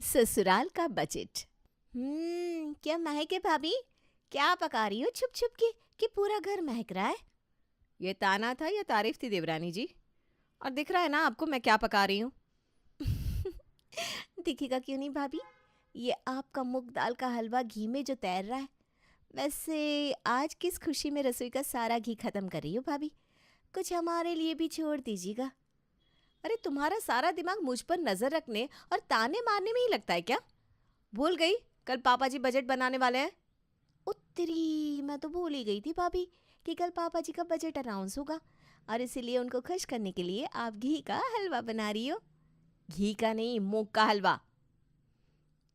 ससुराल का बजट। क्या महक है भाभी? क्या पका रही हो छुप छुप के कि पूरा घर महक रहा है? ये ताना था या तारीफ थी देवरानी जी? और दिख रहा है ना आपको मैं क्या पका रही हूँ। दिखेगा क्यों नहीं भाभी? ये आपका मूंग दाल का हलवा घी में जो तैर रहा है। वैसे आज किस खुशी में रसोई का सारा घी खत्म कर रही हो भाभी? कुछ हमारे लिए भी छोड़ दीजिएगा। अरे तुम्हारा सारा दिमाग मुझ पर नजर रखने और ताने मारने में ही लगता है क्या? भूल गई कल पापा जी बजट बनाने वाले हैं। उत्तरी मैं तो भूल ही गई थी भाभी कि कल पापा जी का बजट अनाउंस होगा और इसीलिए उनको खुश करने के लिए आप घी का हलवा बना रही हो। घी का नहीं, मूंग का हलवा।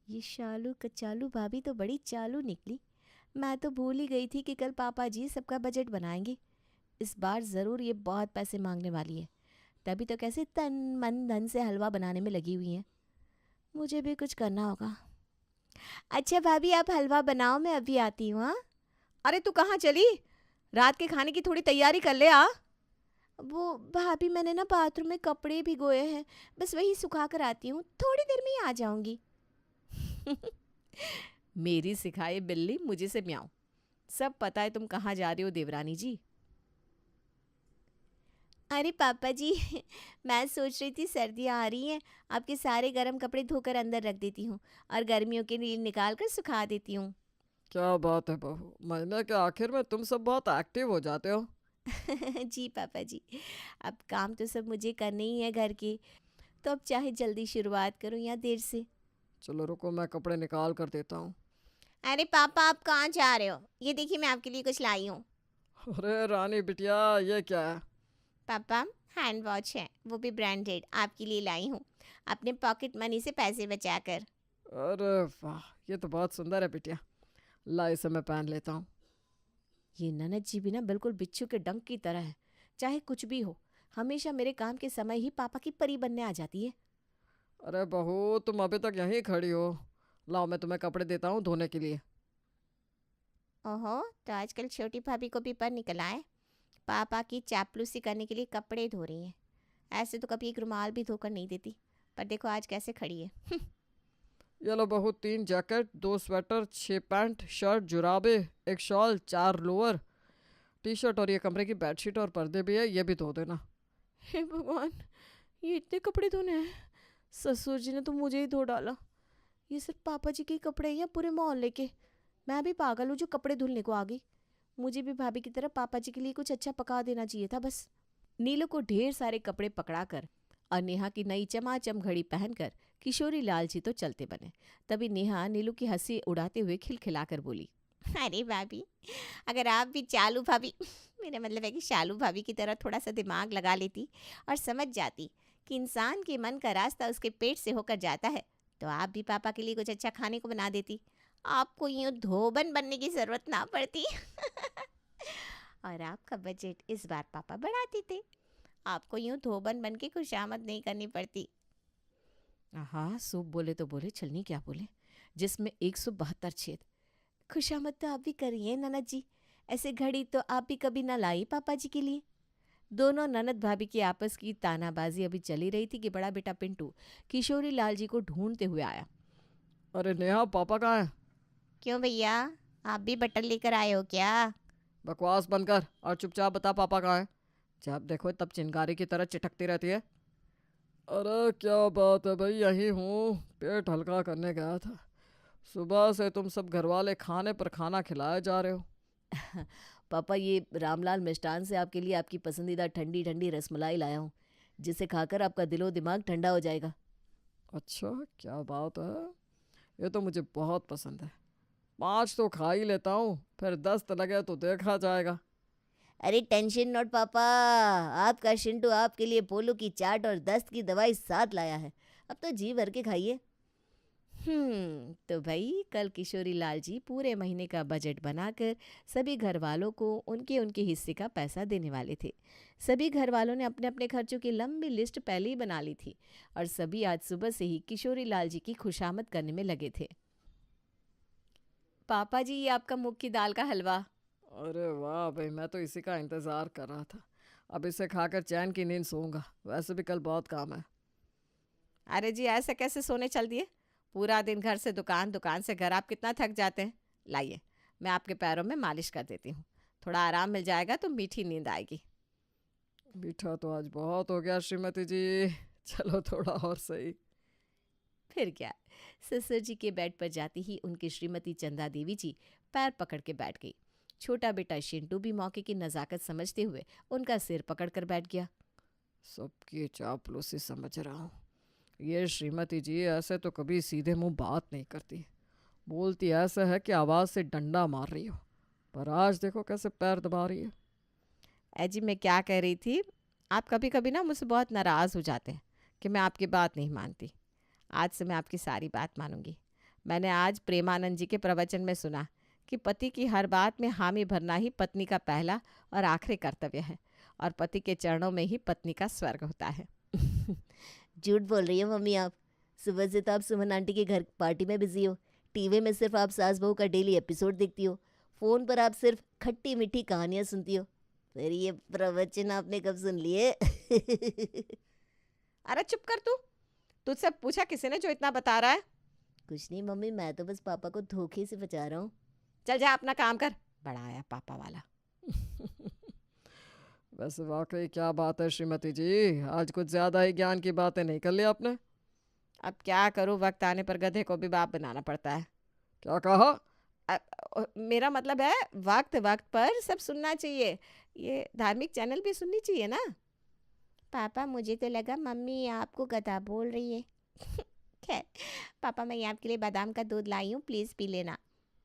ये शालू कचालू भाभी तो बड़ी चालू निकली। मैं तो भूल ही गई थी कि कल पापा जी सबका बजट बनाएंगे। इस बार ज़रूर ये बहुत पैसे मांगने वाली है, तभी तो कैसे तन मन धन से हलवा बनाने में लगी हुई है। मुझे भी कुछ करना होगा। अच्छा भाभी आप हलवा बनाओ, मैं अभी आती हूँ। हाँ अरे तू कहाँ चली? रात के खाने की थोड़ी तैयारी कर ले आ। वो भाभी मैंने ना बाथरूम में कपड़े भिगोए हैं, बस वही सुखा कर आती हूँ, थोड़ी देर में ही आ जाऊंगी। मेरी सिखाई बिल्ली मुझे से म्याऊं। सब पता है तुम कहाँ जा रही हो देवरानी जी। अरे पापा जी मैं सोच रही थी सर्दियाँ आ रही हैं, आपके सारे गर्म कपड़े धोकर अंदर रख देती हूँ और गर्मियों के लिए निकाल कर सुखा देती हूँ। क्या बात है बहू, महीने के आखिर में तुम सब बहुत एक्टिव हो जाते हो। जी पापा जी, अब काम तो सब मुझे करने ही है घर के, तो अब चाहे जल्दी शुरुआत करूँ या देर से। चलो रुको, मैं कपड़े निकाल कर देता हूँ। अरे पापा आप कहाँ जा रहे हो? ये देखिए मैं आपके लिए कुछ लाई हूँ। अरे रानी बिटिया, ये क्या है? पापा हैंड वॉच है, वो भी ब्रांडेड, आपके लिए लाई हूँ, अपने पॉकेट मनी से पैसे बचाकर। अरे वाह, ये तो बहुत सुंदर है बिटिया। ला, इसे मैं पहन लेता हूँ। ये ननद जी भी ना बिल्कुल बिच्छू के डंक की तरह है। चाहे कुछ भी हो, हमेशा मेरे काम के समय ही पापा की परी बनने आ जाती है। अरे बहू, तुम अभी तक यहीं खड़ी हो। लाओ, मैं तुम्हें कपड़े देता हूँ धोने के लिए। ओहो, तो आजकल छोटी भाभी को भी पर निकला है, पापा की चापलूसी करने के लिए कपड़े धो रही हैं। ऐसे तो कभी एक रुमाल भी धोकर नहीं देती, पर देखो आज कैसे खड़ी है। ये लो बहू, 3 जैकेट, 2 स्वेटर, 6 पैंट, शर्ट, जुराबे, एक शॉल, 4 लोअर, टी शर्ट और ये कमरे की बेडशीट और पर्दे भी है, ये भी धो देना। हे भगवान, ये इतने कपड़े धोने हैं? ससुर जी ने तो मुझे ही धो डाला। ये सिर्फ पापा जी के ही कपड़े हैं या पूरे मोहल्ले के? मैं भी पागल हूँ जो कपड़े धुलने को आ गई। मुझे भी भाभी की तरह पापा जी के लिए कुछ अच्छा पका देना चाहिए था बस। नीलू को ढेर सारे कपड़े पकड़ाकर और नेहा की नई चमाचम घड़ी पहनकर किशोरी लाल जी तो चलते बने। तभी नेहा नीलू की हंसी उड़ाते हुए खिलखिलाकर बोली, अरे भाभी, अगर आप भी चालू भाभी मेरा मतलब है कि शालू भाभी की तरह थोड़ा सा दिमाग लगा लेती और समझ जाती कि इंसान के मन का रास्ता उसके पेट से होकर जाता है, तो आप भी पापा के लिए कुछ अच्छा खाने को बना देती, आपको यूँ धोबन बनने की ज़रूरत ना पड़ती। और आपका बजट इस बार पापा बढ़ाते थे, आपको यूँ धोबन बन के खुशामद नहीं करनी पड़ती। हाँ सूप बोले तो बोले, छलनी क्या बोले, जिसमें 172 छेद। खुशामद तो आप भी करिए ननद जी, ऐसे घड़ी तो आप भी कभी ना लाई पापा जी के लिए। दोनों ननद भाभी की आपस की तानाबाजी अभी चली रही थी कि बड़ा बेटा पिंटू किशोरी लाल जी को ढूंढते हुए आया। अरे नेहा, पापा कहाँ हैं? क्यों भैया, आप भी बटन लेकर आए हो क्या? बकवास बंद कर और चुपचाप बता पापा कहाँ हैं। जब देखो तब चिंगारी की तरह चिटकती रहती है। अरे क्या बात है भाई, यहीं हूँ, पेट हल्का करने गया था। सुबह से तुम सब घरवाले खाने पर खाना खिलाए जा रहे हो। पापा ये रामलाल मिष्ठान से आपके लिए आपकी पसंदीदा ठंडी ठंडी रसमलाई लाया हूँ, जिसे खाकर आपका दिलो दिमाग ठंडा हो जाएगा। अच्छा, क्या बात है, ये तो मुझे बहुत पसंद है। 5 तो खा ही लेता हूँ, फिर 10 लगे तो देखा जाएगा। अरे टेंशन नॉट पापा, आपका शिंटू आपके लिए पोलो की चाट और दस्त की दवाई साथ लाया है, अब तो जी भर के खाइए। तो भाई कल किशोरी लाल जी पूरे महीने का बजट बनाकर सभी घर वालों को उनके उनके हिस्से का पैसा देने वाले थे। सभी घर वालों ने अपने अपने खर्चों की लंबी लिस्ट पहले ही बना ली थी और सभी आज सुबह से ही किशोरी लाल जी की खुशामद करने में लगे थे। पापा जी, ये आपका मूंग की दाल का हलवा। अरे वाह भाई, मैं तो इसी का इंतज़ार कर रहा था। अब इसे खाकर चैन की नींद सोऊंगा, वैसे भी कल बहुत काम है। अरे जी, ऐसे कैसे सोने चल दिए? पूरा दिन घर से दुकान, दुकान से घर, आप कितना थक जाते हैं। लाइए, मैं आपके पैरों में मालिश कर देती हूँ, थोड़ा आराम मिल जाएगा तो मीठी नींद आएगी। मीठा तो आज बहुत हो गया श्रीमती जी, चलो थोड़ा और सही। फिर क्या, ससुर जी के बेड पर जाती ही उनकी श्रीमती चंदा देवी जी पैर पकड़ के बैठ गई। छोटा बेटा शिंटू भी मौके की नज़ाकत समझते हुए उनका सिर पकड़ कर बैठ गया। सबकी चापलूसी समझ रहा हूँ, ये श्रीमती जी ऐसे तो कभी सीधे मुंह बात नहीं करती, बोलती ऐसा है कि आवाज़ से डंडा मार रही हो, पर आज देखो कैसे पैर दबा रही है। जी मैं क्या कह रही थी, आप कभी कभी ना मुझसे बहुत नाराज़ हो जाते हैं कि मैं आपकी बात नहीं मानती। आज से मैं आपकी सारी बात मानूंगी। मैंने आज प्रेमानंद जी के प्रवचन में सुना कि पति की हर बात में हामी भरना ही पत्नी का पहला और आखिरी कर्तव्य है, और पति के चरणों में ही पत्नी का स्वर्ग होता है। झूठ बोल रही हो मम्मी आप। सुबह से तो आप सुमन आंटी के घर पार्टी में बिजी हो, टीवी में सिर्फ आप सास बहू का डेली एपिसोड देखती हो, फ़ोन पर आप सिर्फ खट्टी मीठी कहानियाँ सुनती हो, फिर ये प्रवचन आपने कब सुन लिए? अरे चुप कर तू, तुझसे पूछा किसी ने जो इतना बता रहा है। कुछ नहीं मम्मी, मैं तो बस पापा को धोखे से बचा रहा हूँ। चल जा अपना काम कर, बड़ा आया पापा वाला। वैसे वाकई क्या बात है श्रीमती जी, आज कुछ ज़्यादा ही ज्ञान की बातें नहीं कर ली आपने। अब क्या करूँ, वक्त आने पर गधे को भी बाप बनाना पड़ता है। क्या कहा? मेरा मतलब है वक्त वक्त पर सब सुनना चाहिए, ये धार्मिक चैनल भी सुननी चाहिए ना। पापा मुझे तो लगा मम्मी आपको गधा बोल रही है। खैर पापा, मैं आपके लिए बादाम का दूध लाई हूँ, प्लीज़ पी लेना,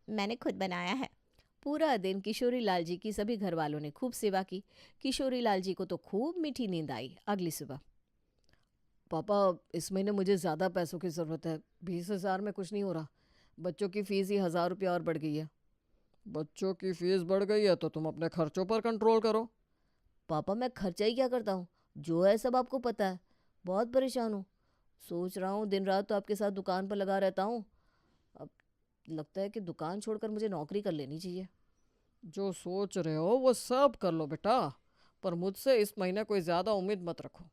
मैंने खुद बनाया है। पूरा दिन किशोरी लाल जी की सभी घर वालों ने खूब सेवा की। किशोरी लाल जी को तो खूब मीठी नींद आई। अगली सुबह, पापा इस महीने मुझे ज़्यादा पैसों की ज़रूरत है, 20,000 में कुछ नहीं हो रहा, बच्चों की फ़ीस ही 1,000 रुपया और बढ़ गई है। बच्चों की फीस बढ़ गई है तो तुम अपने खर्चों पर कंट्रोल करो। पापा मैं खर्चा ही क्या करता हूँ, जो है सब आपको पता है। बहुत परेशान हूँ, सोच रहा हूँ दिन रात तो आपके साथ दुकान पर लगा रहता हूँ। अब लगता है कि दुकान छोड़कर मुझे नौकरी कर लेनी चाहिए। जो सोच रहे हो वो सब कर लो बेटा, पर मुझसे इस महीने कोई ज़्यादा उम्मीद मत रखो।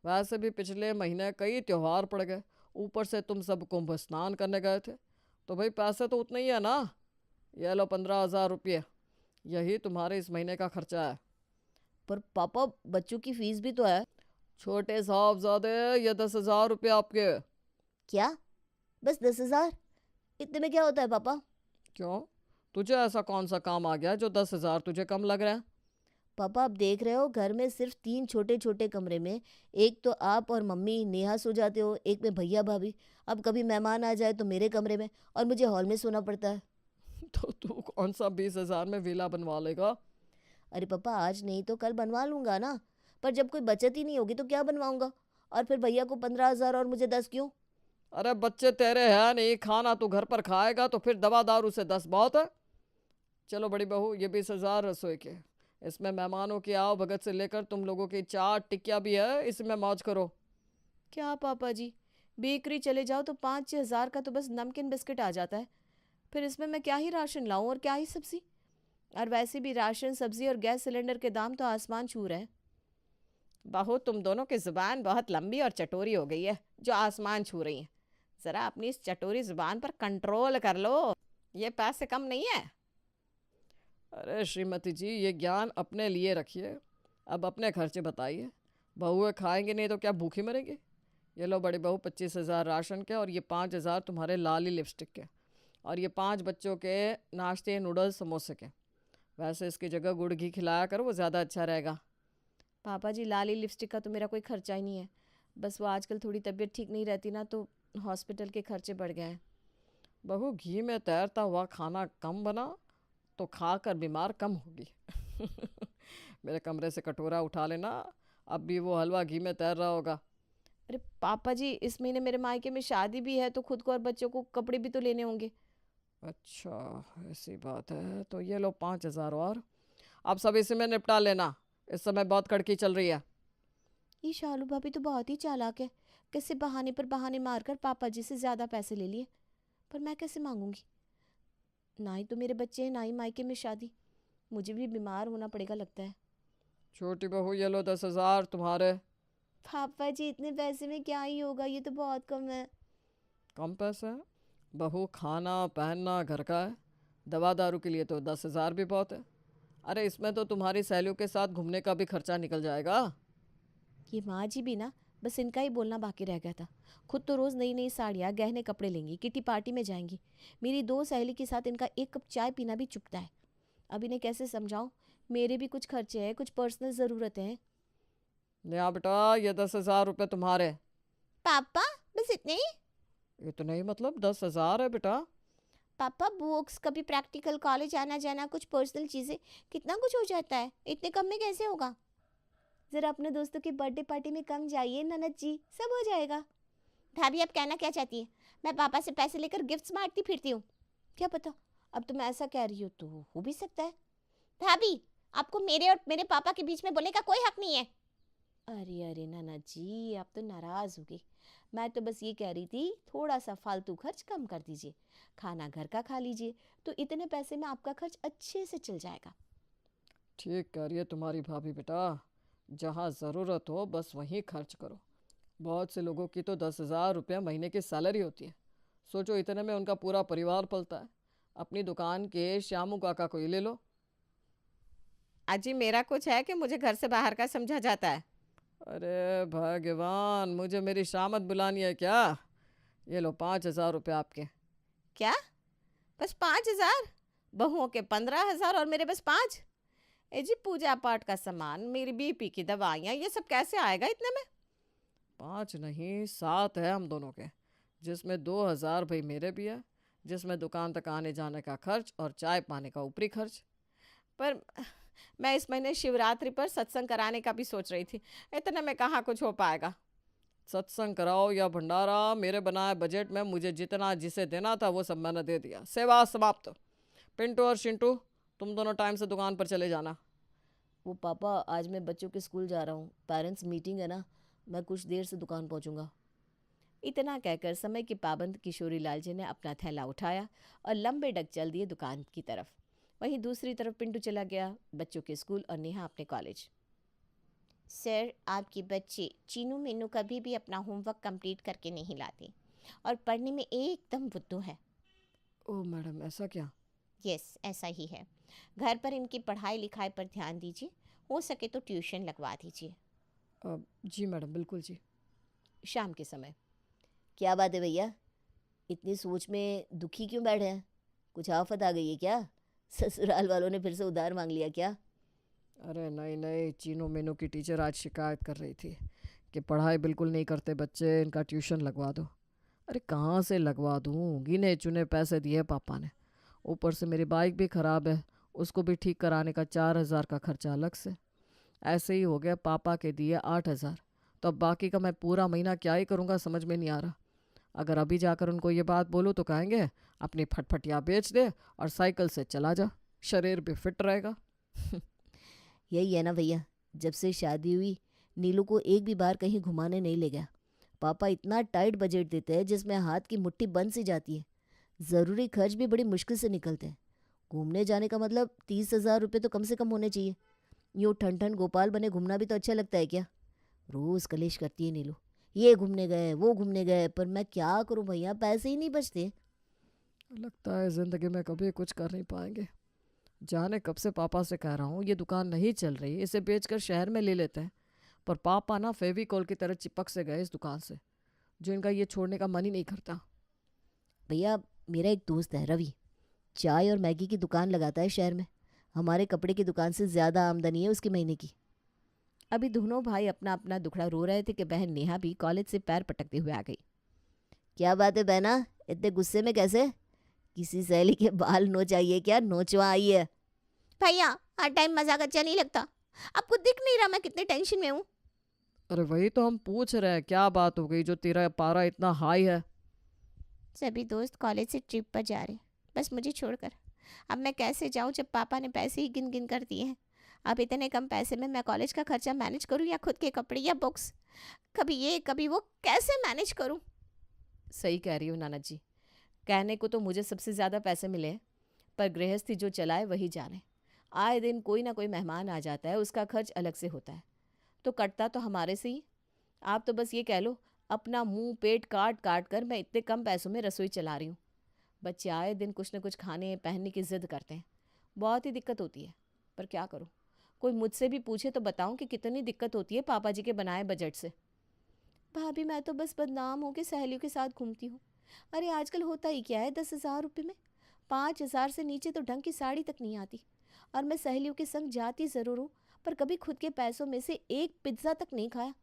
वैसे भी पिछले महीने कई त्योहार पड़ गए, ऊपर से तुम सब कुंभ स्नान करने गए थे, तो भाई पैसे तो उतने ही है ना। ये लो 15,000 रुपये, यही तुम्हारे इस महीने का खर्चा है। पर पापा बच्चों की फीस भी तो है। छोटे साहबजादे, ये 10,000 रुपये आपके। क्या? बस 10,000? इतने में क्या होता है पापा? क्यों, तुझे ऐसा कौन सा काम आ गया जो 10,000 तुझे कम लग रहा है? पापा आप देख रहे हो, घर में सिर्फ 3 छोटे छोटे कमरे में, एक तो आप और मम्मी नेहा सो जाते हो, एक में भैया भाभी। अब कभी मेहमान आ जाए तो मेरे कमरे में, और मुझे हॉल में सोना पड़ता है। तो तू कौन सा 20,000 में विला बनवा लेगा? अरे पापा आज नहीं तो कल बनवा लूंगा ना, पर जब कोई बचत ही नहीं होगी तो क्या बनवाऊंगा? और फिर भैया को 15,000 और मुझे 10 क्यों? अरे बच्चे तेरे हैं नहीं, खाना तू घर पर खाएगा तो फिर दवा दारू से 10 बहुत है। चलो बड़ी बहू, ये 20,000 रसोई के, इसमें मेहमानों की आओ भगत से लेकर तुम लोगों की चाट टिक्किया भी है, इसमें मौज करो। क्या पापा जी, बेकरी चले जाओ तो 5-6 हज़ार का तो बस नमकीन बिस्किट आ जाता है, फिर इसमें मैं क्या ही राशन लाऊं और क्या ही सब्जी। और वैसे भी राशन, सब्जी और गैस सिलेंडर के दाम तो आसमान छू रहे हैं। बहू तुम दोनों की ज़ुबान बहुत लंबी और चटोरी हो गई है, जो आसमान छू रही है। ज़रा अपनी इस चटोरी ज़ुबान पर कंट्रोल कर लो, ये पैसे कम नहीं है। अरे श्रीमती जी, ये ज्ञान अपने लिए रखिए, अब अपने खर्चे बताइए। बहुएं खाएंगे नहीं तो क्या भूखी मरेंगे? ये लो बड़ी बहू 25,000 राशन के, और ये 5,000 तुम्हारे लाली लिपस्टिक के, और ये 5 बच्चों के नाश्ते नूडल्स समोसे के। वैसे इसकी जगह गुड़ घी खिलाया करो, वो ज़्यादा अच्छा रहेगा। पापा जी लाली लिपस्टिक का तो मेरा कोई खर्चा ही नहीं है, बस वो आजकल थोड़ी तबीयत ठीक नहीं रहती ना, तो हॉस्पिटल के खर्चे बढ़ गए हैं। बहू घी में तैरता हुआ खाना कम बना तो खाकर बीमार कम होगी। मेरे कमरे से कटोरा उठा लेना, अब भी वो हलवा घी में तैर रहा होगा। अरे पापा जी इस महीने मेरे मायके में शादी भी है, तो खुद को और बच्चों को कपड़े भी तो लेने होंगे। अच्छा ऐसी बात है, तो ये लो 5,000 और, अब सब इसी में निपटा लेना, इस समय बहुत कड़की चल रही है। ये शालू भाभी तो बहुत ही चालाक है, कैसे बहाने पर बहाने मारकर पापा जी से ज़्यादा पैसे ले लिए। पर मैं कैसे मांगूंगी? ना ही तो मेरे बच्चे हैं, ना ही मायके में शादी, मुझे भी बीमार होना पड़ेगा लगता है। छोटी बहू ये लो 10,000 तुम्हारे। पापा जी इतने पैसे में क्या ही होगा, ये तो बहुत कम है। कम पैसे हैं? बहू खाना पहनना घर का है, दवा दारू के लिए तो 10,000 भी बहुत है। अरे इसमें तो तुम्हारी सहेलियों के साथ घूमने का भी खर्चा निकल जाएगा। ये माँ जी भी ना, बस इनका ही बोलना बाकी रह गया था। खुद तो रोज़ नई नई साड़ियाँ गहने कपड़े लेंगी, किटी पार्टी में जाएंगी। मेरी 2 सहेली के साथ इनका 1 कप चाय पीना भी चुकता है। अब इन्हें कैसे समझाऊं, मेरे भी कुछ खर्चे हैं, कुछ पर्सनल ज़रूरतें हैं। ले बेटा, ये 10,000 रुपये तुम्हारे। पापा बस इतने ही? इतने ही मतलब 10,000 है बेटा। पापा बुक्स, कभी प्रैक्टिकल, कॉलेज आना जाना, कुछ पर्सनल चीज़ें, कितना कुछ हो जाता है, इतने कम में कैसे होगा? ज़रा अपने दोस्तों की बर्थडे पार्टी में कम जाइए ननद जी, सब हो जाएगा। भाभी आप कहना क्या चाहती है? मैं पापा से पैसे लेकर गिफ्ट्स बांटती फिरती हूँ। क्या पता, अब तुम ऐसा कह रही हो तो हो भी सकता है। भाभी आपको मेरे और मेरे पापा के बीच में बोलने का कोई हक नहीं है। अरे अरे ननद जी, आप तो नाराज़ हो गई। मैं तो बस ये कह रही थी, थोड़ा सा फालतू खर्च कम कर दीजिए, खाना घर का खा लीजिए, तो इतने पैसे में आपका खर्च अच्छे से चल जाएगा। ठीक कह रही है तुम्हारी भाभी बेटा, जहाँ ज़रूरत हो बस वहीं खर्च करो। बहुत से लोगों की तो 10,000 रुपये महीने की सैलरी होती है। सोचो इतने में उनका पूरा परिवार पलता है। अपनी दुकान के श्यामू काका को ही ले लो। अजी मेरा कुछ है कि मुझे घर से बाहर का समझा जाता है? अरे भगवान, मुझे मेरी शामत बुलानी है क्या? ये लो 5,000 रुपये आपके। क्या? बस 5,000? बहुओं के 15,000 और मेरे बस 5? ए जी पूजा पाठ का सामान, मेरी बीपी की दवाइयाँ, ये सब कैसे आएगा इतने में? 5 नहीं 7 है हम दोनों के, जिसमें 2,000 भाई मेरे भी है, जिसमें दुकान तक आने जाने का खर्च और चाय पाने का ऊपरी खर्च। पर मैं इस महीने शिवरात्रि पर सत्संग कराने का भी सोच रही थी, इतने में कहाँ कुछ हो पाएगा। सत्संग कराओ या भंडारा, मेरे बनाए बजट में मुझे जितना जिसे देना था वो सब मैंने दे दिया। सेवा समाप्त। पिंटू और शिंटू, तुम दोनों टाइम से दुकान पर चले जाना। वो पापा, आज मैं बच्चों के स्कूल जा रहा हूँ, पेरेंट्स मीटिंग है ना, मैं कुछ देर से दुकान पहुँचूँगा। इतना कहकर समय के पाबंद किशोरी लाल जी ने अपना थैला उठाया और लंबे डग चल दिए दुकान की तरफ। वहीं दूसरी तरफ पिंटू चला गया बच्चों के स्कूल और नेहा अपने कॉलेज। सर आपकी बच्चे चीनू मीनू कभी भी अपना होमवर्क कंप्लीट करके नहीं लाते और पढ़ने में एकदम बुद्धू है। ओह मैडम, ऐसा क्या? यस ऐसा ही है। घर पर इनकी पढ़ाई लिखाई पर ध्यान दीजिए, हो सके तो ट्यूशन लगवा दीजिए। जी मैडम, बिल्कुल जी। शाम के समय, क्या बात है भैया, इतनी सोच में दुखी क्यों बैठे हैं? कुछ आफत आ गई है क्या? ससुराल वालों ने फिर से उधार मांग लिया क्या? अरे नहीं नहीं, चीनू मीनू की टीचर आज शिकायत कर रही थी कि पढ़ाई बिल्कुल नहीं करते बच्चे, इनका ट्यूशन लगवा दो। अरे कहाँ से लगवा दूँ, गिने चुने पैसे दिए पापा ने, ऊपर से मेरी बाइक भी ख़राब है, उसको भी ठीक कराने का 4,000 का खर्चा अलग से। ऐसे ही हो गया, पापा के दिए 8,000, तो अब बाकी का मैं पूरा महीना क्या ही करूँगा समझ में नहीं आ रहा। अगर अभी जाकर उनको ये बात बोलूँ तो कहेंगे अपनी फटफटिया बेच दे और साइकिल से चला जा, शरीर भी फिट रहेगा। यही है ना भैया, जब से शादी हुई नीलू को एक भी बार कहीं घुमाने नहीं ले गया। पापा इतना टाइट बजट देते हैं जिसमें हाथ की मुट्ठी बंद सी जाती है। ज़रूरी खर्च भी बड़ी मुश्किल से निकलते हैं। घूमने जाने का मतलब 30,000 रुपये तो कम से कम होने चाहिए। यूँ ठन ठन गोपाल बने घूमना भी तो अच्छा लगता है क्या? रोज़ कलेश करती है नीलू, ये घूमने गए वो घूमने गए, पर मैं क्या करूं भैया, पैसे ही नहीं बचते। लगता है ज़िंदगी में कभी कुछ कर नहीं पाएंगे। जाने कब से पापा से कह रहा हूँ ये दुकान नहीं चल रही, इसे बेचकर शहर में ले लेते हैं, पर पापा ना फेविकॉल की तरह चिपक से गए इस दुकान से, जो इनका ये छोड़ने का मन ही नहीं करता। भैया मेरा एक दोस्त है रवि, चाय और मैगी की दुकान लगाता है शहर में। हमारे कपड़े की दुकान से ज़्यादा आमदनी है उसकी महीने की। अभी दोनों भाई अपना अपना दुखड़ा रो रहे थे कि बहन नेहा भी कॉलेज से पैर पटकते हुए आ गई। क्या बात है बहना, इतने गुस्से में कैसे? किसी सहेली के बाल नोच आई है क्या? नोचवा आई है? भैया हर टाइम मजाक अच्छा नहीं लगता, आपको दिख नहीं रहा मैं कितने टेंशन में हूँ? अरे वही तो हम पूछ रहे हैं, क्या बात हो गई जो तेरा पारा इतना हाई है? सभी दोस्त कॉलेज से ट्रिप पर जा रहे, बस मुझे छोड़कर। अब मैं कैसे जाऊँ जब पापा ने पैसे ही गिन गिन कर दिए हैं। अब इतने कम पैसे में मैं कॉलेज का खर्चा मैनेज करूँ या खुद के कपड़े या बुक्स, कभी ये कभी वो, कैसे मैनेज करूँ? सही कह रही हो नाना जी, कहने को तो मुझे सबसे ज़्यादा पैसे मिले हैं, पर गृहस्थी जो चलाए वही जाने। आए दिन कोई ना कोई मेहमान आ जाता है, उसका खर्च अलग से होता है, तो कटता तो हमारे से ही। आप तो बस ये कह लो अपना मुंह पेट काट काट कर मैं इतने कम पैसों में रसोई चला रही हूँ। बच्चे आए दिन कुछ न कुछ खाने पहनने की जिद करते हैं, बहुत ही दिक्कत होती है। पर क्या करूँ, कोई मुझसे भी पूछे तो बताऊँ कि कितनी दिक्कत होती है पापा जी के बनाए बजट से। भाभी मैं तो बस बदनाम हो के सहेलियों के साथ घूमती हूँ। अरे आजकल होता ही क्या है, 10,000 रुपये में 5,000 से नीचे तो ढंग की साड़ी तक नहीं आती। और मैं सहेलियों के संग जाती ज़रूर हूँ, पर कभी खुद के पैसों में से एक पिज्ज़ा तक नहीं खाया।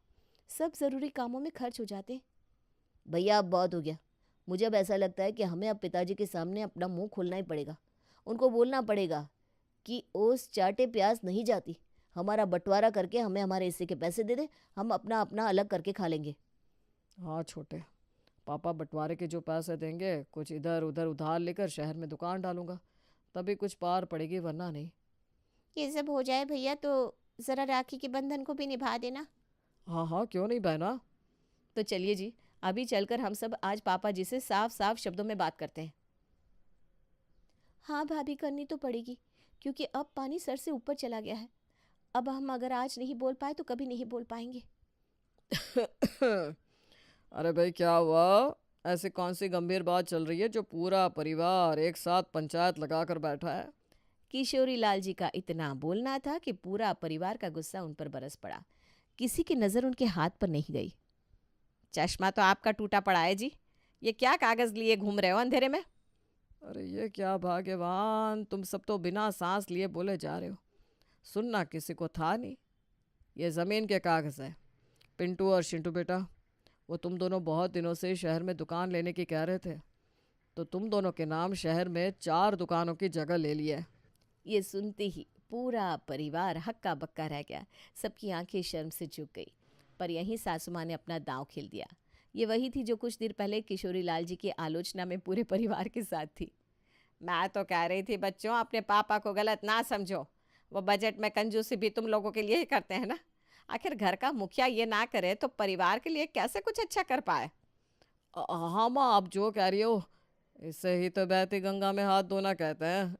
सब ज़रूरी कामों में खर्च हो जाते हैं। भैया अब बहुत हो गया। मुझे अब ऐसा लगता है कि हमें अब पिताजी के सामने अपना मुंह खोलना ही पड़ेगा। उनको बोलना पड़ेगा कि ओस चाटे प्याज नहीं जाती, हमारा बंटवारा करके हमें हमारे हिस्से के पैसे दे दे, हम अपना अपना अलग करके खा लेंगे। हाँ छोटे, पापा बंटवारे के जो पैसे देंगे कुछ इधर उधर उधार लेकर शहर में दुकान डालूंगा, तभी कुछ पार पड़ेगी, वरना नहीं। ये सब हो जाए भैया तो ज़रा राखी के बंधन को भी निभा देना। हाँ हाँ, क्यों नहीं बहना। तो चलिए जी, अभी चलकर हम सब आज पापा जी से साफ साफ शब्दों में बात करते हैं। हाँ भाभी, करनी तो पड़ेगी, क्योंकि अब पानी सर से ऊपर चला गया है। अब हम अगर आज नहीं बोल पाए तो कभी नहीं बोल पाएंगे। अरे भाई क्या हुआ, ऐसी कौन सी गंभीर बात चल रही है जो पूरा परिवार एक साथ पंचायत लगाकर बैठा है। किशोरी लाल जी का इतना बोलना था कि पूरा परिवार का गुस्सा उन पर बरस पड़ा। किसी की नज़र उनके हाथ पर नहीं गई। चश्मा तो आपका टूटा पड़ा है जी, ये क्या कागज़ लिए घूम रहे हो अंधेरे में? अरे ये क्या भाग्यवान, तुम सब तो बिना सांस लिए बोले जा रहे हो। सुनना किसी को था नहीं। ये ज़मीन के कागज़ है। पिंटू और शिंटू बेटा, वो तुम दोनों बहुत दिनों से शहर में दुकान लेने की कह रहे थे, तो तुम दोनों के नाम शहर में 4 दुकानों की जगह ले ली है। ये सुनते ही पूरा परिवार हक्का बक्का रह गया। सबकी आंखें शर्म से झुक गई। पर यहीं सासू माँ ने अपना दांव खेल दिया। ये वही थी जो कुछ देर पहले किशोरी लाल जी की आलोचना में पूरे परिवार के साथ थी। मैं तो कह रही थी बच्चों, अपने पापा को गलत ना समझो, वो बजट में कंजूसी भी तुम लोगों के लिए ही करते हैं ना। आखिर घर का मुखिया ये ना करे तो परिवार के लिए कैसे कुछ अच्छा कर पाए। हाँ माँ, आप जो कह रही हो, इससे ही तो बहती गंगा में हाथ धोना कहते हैं।